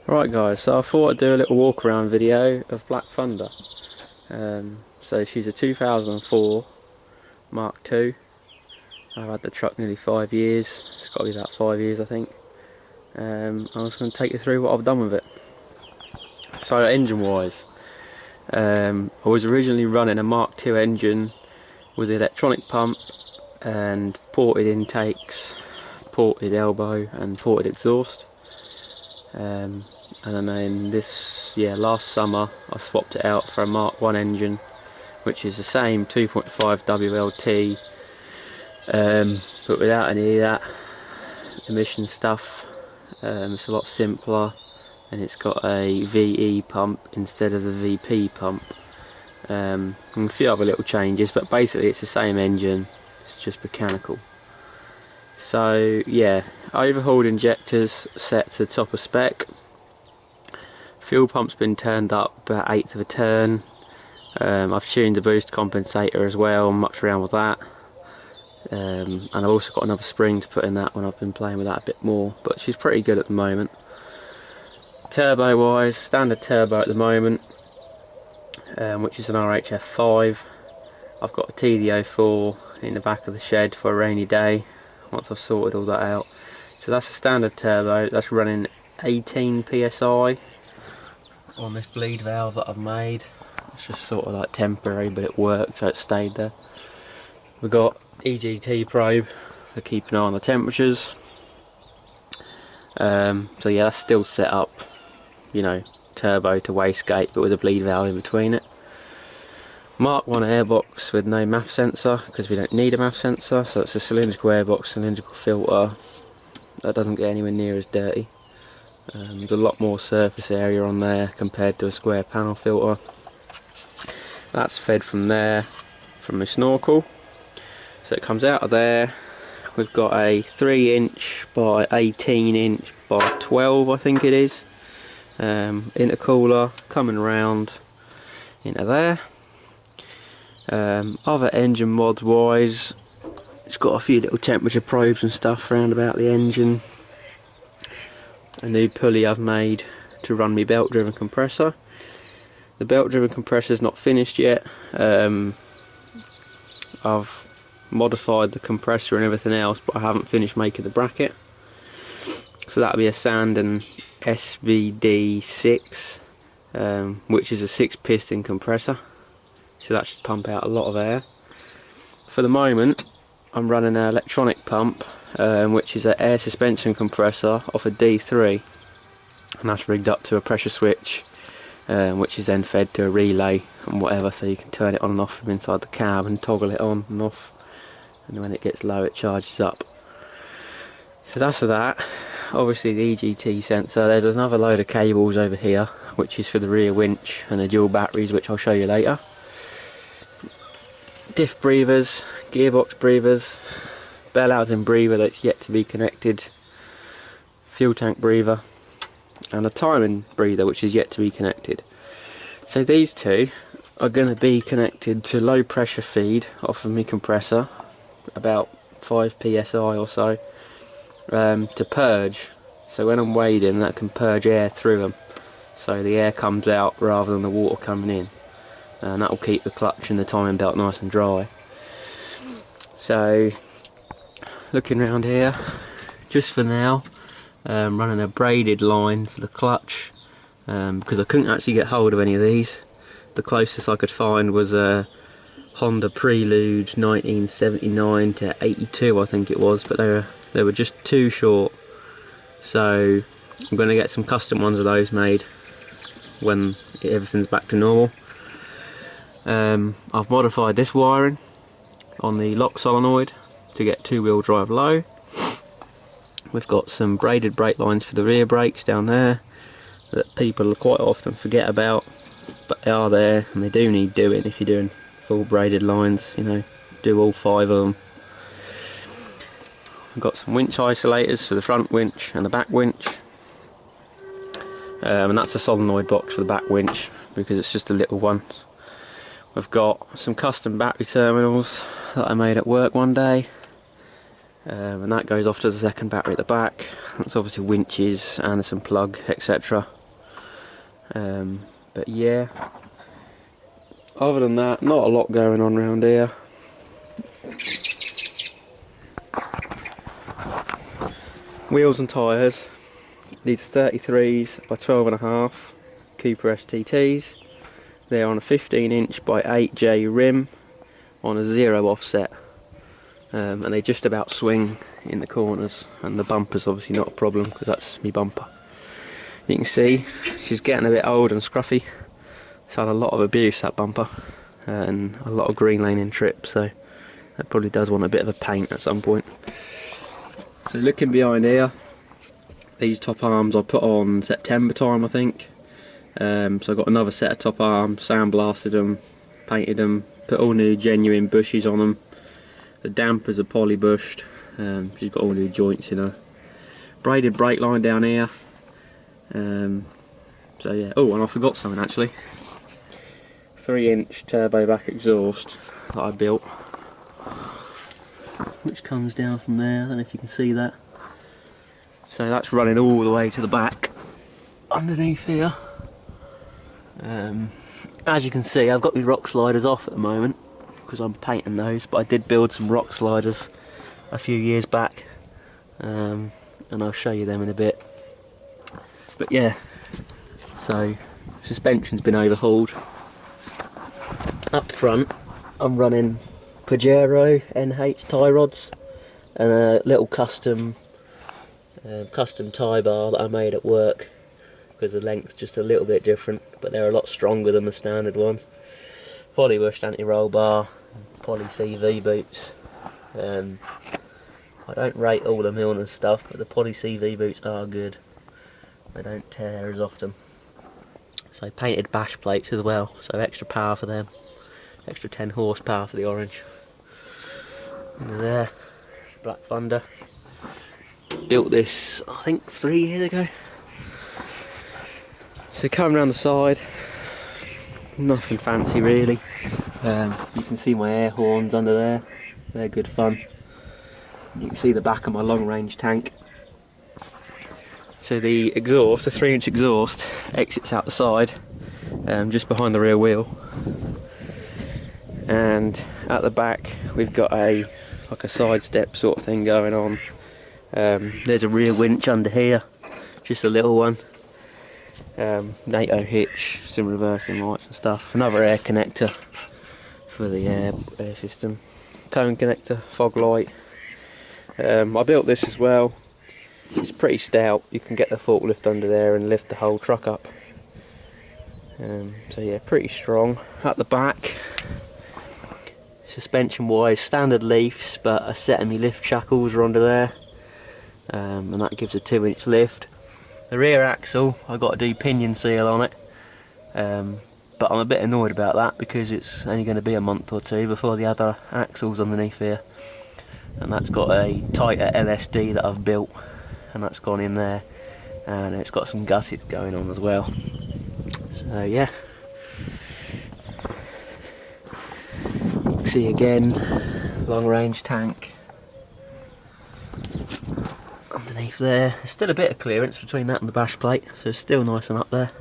Right guys, so I thought I'd do a little walk around video of Black Thunder. So she's a 2004 Mark II. I've had the truck nearly 5 years. It's got to be about 5 years I think. I was going to take you through what I've done with it. So engine wise, I was originally running a Mark II engine with the electronic pump and ported intakes, ported elbow and ported exhaust. And then last summer I swapped it out for a Mark 1 engine, which is the same 2.5 WLT, but without any of that emission stuff. It's a lot simpler, and it's got a VE pump instead of the VP pump, and a few other little changes, but basically it's the same engine, it's just mechanical. So yeah, overhauled injectors set to the top of spec. Fuel pump's been turned up about 1/8 of a turn. I've tuned the boost compensator as well, mucked around with that. And I've also got another spring to put in that when I've been playing with that a bit more, but she's pretty good at the moment. Turbo wise, standard turbo at the moment, which is an RHF5. I've got a TD04 in the back of the shed for a rainy day, once I've sorted all that out. So that's a standard turbo, that's running 18 PSI on this bleed valve that I've made. It's just sort of like temporary, but it worked, so it stayed there. We've got EGT probe for keeping an eye on the temperatures. So yeah, that's still set up, you know, turbo to wastegate, but with a bleed valve in between it. Mark 1 airbox with no MAF sensor, because we don't need a MAF sensor, so it's a cylindrical airbox, cylindrical filter. That doesn't get anywhere near as dirty. There's a lot more surface area on there compared to a square panel filter. That's fed from there, from the snorkel. So it comes out of there. We've got a 3" by 18" by 12, I think it is, intercooler coming around into there. Other engine mods wise, it's got a few little temperature probes and stuff around about the engine. A new pulley I've made to run my belt driven compressor. The belt driven compressor is not finished yet. I've modified the compressor and everything else, but I haven't finished making the bracket. So that'll be a Sandon SVD6, which is a 6-piston compressor, so that should pump out a lot of air. For the moment I'm running an electronic pump, which is an air suspension compressor off a D3, and that's rigged up to a pressure switch, which is then fed to a relay and whatever, so you can turn it on and off from inside the cab and toggle it on and off, and when it gets low it charges up. So that's for that. Obviously the EGT sensor, there's another load of cables over here which is for the rear winch and the dual batteries, which I'll show you later. Diff breathers, gearbox breathers, bell housing breather that's yet to be connected, fuel tank breather, and a timing breather which is yet to be connected. So these two are going to be connected to low pressure feed off of my compressor, about 5 psi or so, to purge. So when I'm wading, that can purge air through them, so the air comes out rather than the water coming in, and that will keep the clutch and the timing belt nice and dry. So looking around here, just for now, running a braided line for the clutch, because I couldn't actually get hold of any of these. The closest I could find was a Honda Prelude 1979 to 82, I think it was, but they were just too short. So I'm going to get some custom ones of those made when everything's back to normal. I've modified this wiring on the lock solenoid to get 2-wheel drive low. We've got some braided brake lines for the rear brakes down there that people quite often forget about, but they are there and they do need doing if you're doing full braided lines, you know, do all 5 of them. We've got some winch isolators for the front winch and the back winch, and that's a solenoid box for the back winch because it's just a little one. We've got some custom battery terminals that I made at work one day, and that goes off to the second battery at the back. That's obviously winches, Anderson plug, etc. But yeah, other than that, not a lot going on around here. Wheels and tyres. These are 33s by 12.5 Cooper STTs. They're on a 15" by 8J rim on a 0 offset. And they just about swing in the corners, and the bumper's obviously not a problem because that's my bumper. You can see she's getting a bit old and scruffy. It's had a lot of abuse, that bumper, and a lot of green lane in trips, so that probably does want a bit of a paint at some point. So looking behind here, these top arms I put on September time, I think. So I got another set of top arms, sandblasted them, painted them, put all new genuine bushes on them. The dampers are poly bushed. She's got all new joints, you know. Braided brake line down here. So yeah. Oh, and I forgot something actually. 3" turbo back exhaust that I built, which comes down from there. I don't know if you can see that. So that's running all the way to the back underneath here. As you can see, I've got my rock sliders off at the moment because I'm painting those, but I did build some rock sliders a few years back, and I'll show you them in a bit. But yeah, so suspension's been overhauled. Up front I'm running Pajero NH tie rods and a little custom tie bar that I made at work because the length's just a little bit different, but they're a lot stronger than the standard ones. Polybushed anti-roll bar, poly CV boots. I don't rate all the Milner stuff, but the poly CV boots are good. They don't tear as often. So painted bash plates as well, so extra power for them. Extra 10 horsepower for the orange. Under there, Black Thunder. Built this, I think, 3 years ago. So coming around the side, nothing fancy really. You can see my air horns under there. They're good fun. You can see the back of my long range tank. So the exhaust, the 3" exhaust, exits out the side, just behind the rear wheel. And at the back we've got like a side step sort of thing going on. There's a rear winch under here, just a little one. NATO hitch, some reversing lights and stuff. Another air connector for the air system. Tone connector, fog light. I built this as well. It's pretty stout. You can get the forklift under there and lift the whole truck up. So yeah, pretty strong. At the back, suspension wise, standard leafs, but a set of me lift shackles are under there, and that gives a 2" lift. The rear axle, I've got to do pinion seal on it, but I'm a bit annoyed about that because it's only going to be a month or two before the other axle's underneath here, and that's got a tighter LSD that I've built, and that's gone in there, and it's got some gussets going on as well. So yeah. See again, long range tank underneath there. There's still a bit of clearance between that and the bash plate, so it's still nice and up there.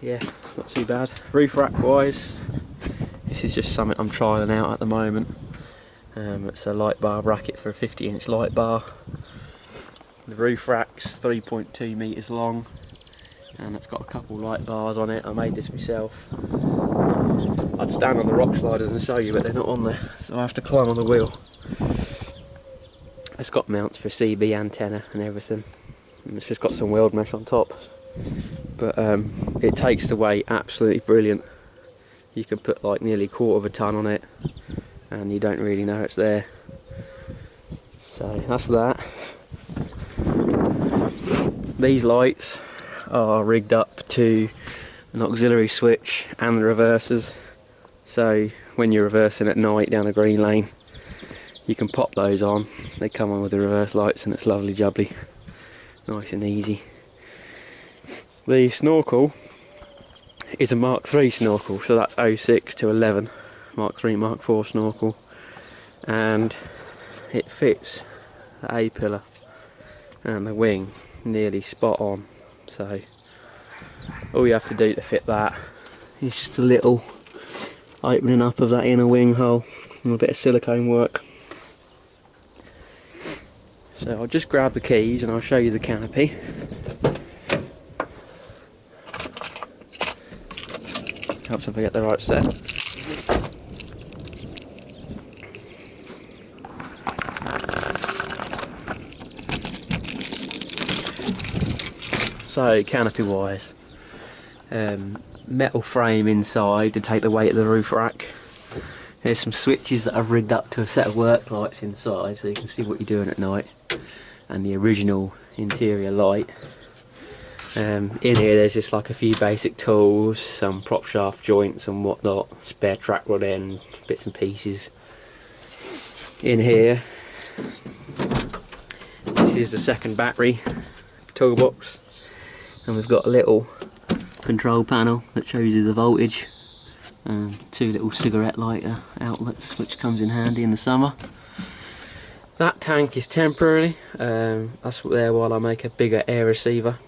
Yeah, it's not too bad. Roof rack wise, this is just something I'm trialling out at the moment. It's a light bar bracket for a 50" light bar. The roof rack's 3.2 metres long, and it's got a couple light bars on it. I made this myself. I'd stand on the rock sliders and show you, but they're not on there, so I have to climb on the wheel. It's got mounts for CB antenna and everything, and it's just got some weld mesh on top, but it takes the weight absolutely brilliant. You can put like nearly 1/4 of a ton on it and you don't really know it's there. So that's that. These lights are rigged up to an auxiliary switch and the reversers, so when you're reversing at night down a green lane you can pop those on. They come on with the reverse lights and it's lovely jubbly, nice and easy. The snorkel is a Mark 3 snorkel, so that's 06 to 11, Mark 3, Mark 4 snorkel, and it fits the A pillar and the wing nearly spot on. So all you have to do to fit that is just a little opening up of that inner wing hole and a bit of silicone work. So I'll just grab the keys and I'll show you the canopy. Helps if I get the right set. So canopy wise, metal frame inside to take the weight of the roof rack. There's some switches that I've rigged up to a set of work lights inside so you can see what you're doing at night, and the original interior light. In here there's just like a few basic tools, some prop shaft joints and whatnot, spare track rod end, bits and pieces. In here, this is the second battery toolbox, and we've got a little control panel that shows you the voltage, and two little cigarette lighter outlets which comes in handy in the summer. That tank is temporary, that's there while I make a bigger air receiver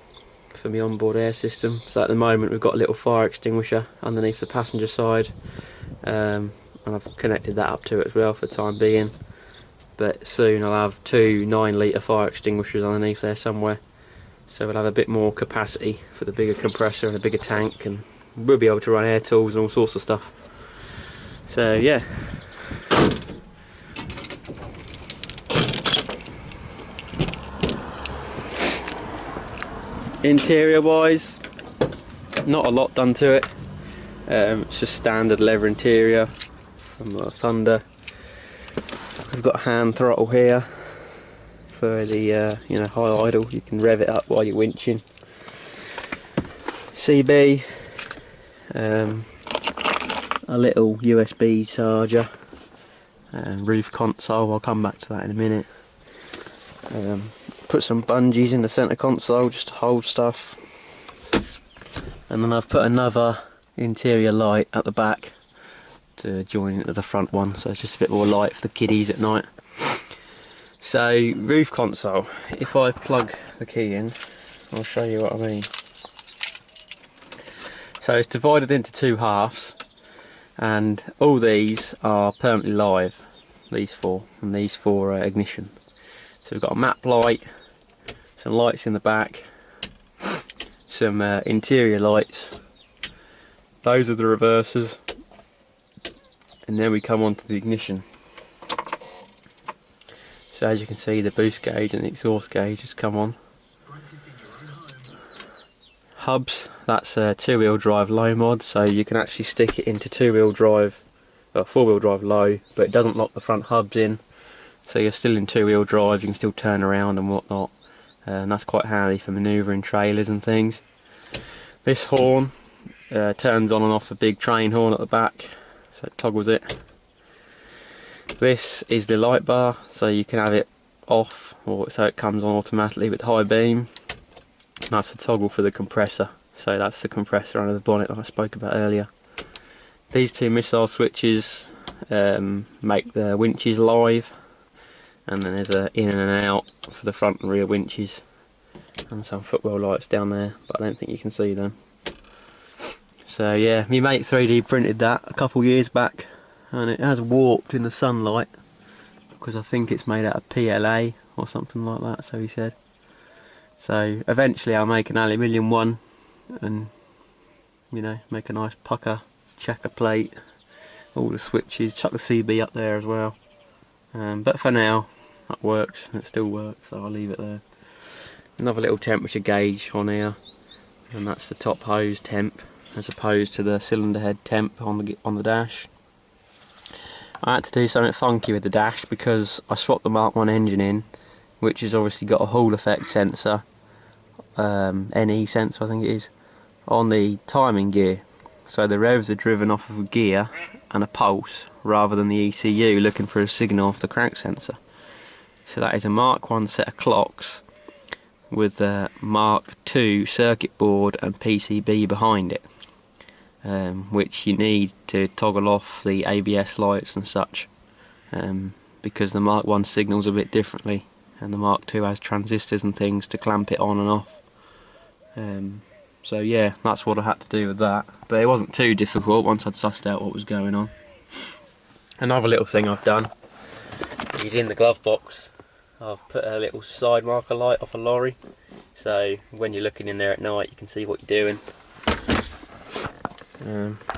for my onboard air system. So at the moment we've got a little fire extinguisher underneath the passenger side, and I've connected that up to it as well for the time being, but soon I'll have two 9-litre fire extinguishers underneath there somewhere, so we'll have a bit more capacity for the bigger compressor and a bigger tank, and we'll be able to run air tools and all sorts of stuff. So yeah. Interior wise, not a lot done to it. It's just standard leather interior from Thunder. I've got a hand throttle here for the you know, high idle. You can rev it up while you're winching. CB, a little USB charger, roof console. I'll come back to that in a minute. Put some bungees in the centre console just to hold stuff, and then I've put another interior light at the back to join into the front one, so it's just a bit more light for the kiddies at night. So roof console, if I plug the key in, I'll show you what I mean. So it's divided into two halves, and all these are permanently live, these four, and these four are ignition. So we've got a map light, some lights in the back, some interior lights, those are the reversers, and then we come on to the ignition. So as you can see, the boost gauge and the exhaust gauge has come on. Hubs, that's a 2-wheel drive low mod, so you can actually stick it into 2-wheel drive, or 4-wheel drive low, but it doesn't lock the front hubs in. So you're still in 2-wheel drive, you can still turn around and whatnot, and that's quite handy for manoeuvring trailers and things. This horn turns on and off the big train horn at the back, so it toggles it. This is the light bar, so you can have it off, or so it comes on automatically with high beam. That's a toggle for the compressor, so that's the compressor under the bonnet that I spoke about earlier. These two missile switches make the winches live, and then there's a in and an out for the front and rear winches, and some footwell lights down there, but I don't think you can see them. So yeah, my mate 3D printed that a couple years back, and it has warped in the sunlight because I think it's made out of PLA or something like that, so he said. So eventually I'll make an aluminium one and, you know, make a nice pucker checker plate, all the switches, chuck the CB up there as well. But for now, that works, and it still works, so I'll leave it there. Another little temperature gauge on here, and that's the top hose temp, as opposed to the cylinder head temp on the dash. I had to do something funky with the dash because I swapped the Mark 1 engine in, which has obviously got a Hall effect sensor, NE sensor I think it is, on the timing gear. So the revs are driven off of a gear and a pulse, rather than the ECU looking for a signal off the crank sensor. So that is a Mark 1 set of clocks with the Mark 2 circuit board and PCB behind it, which you need to toggle off the ABS lights and such, because the Mark 1 signals a bit differently and the Mark II has transistors and things to clamp it on and off. So yeah, that's what I had to do with that, but it wasn't too difficult once I'd sussed out what was going on. Another little thing I've done is in the glove box I've put a little side marker light off a lorry, so when you're looking in there at night you can see what you're doing.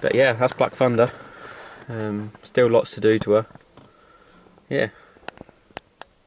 But yeah, that's Black Thunder. Still lots to do to her. Yeah.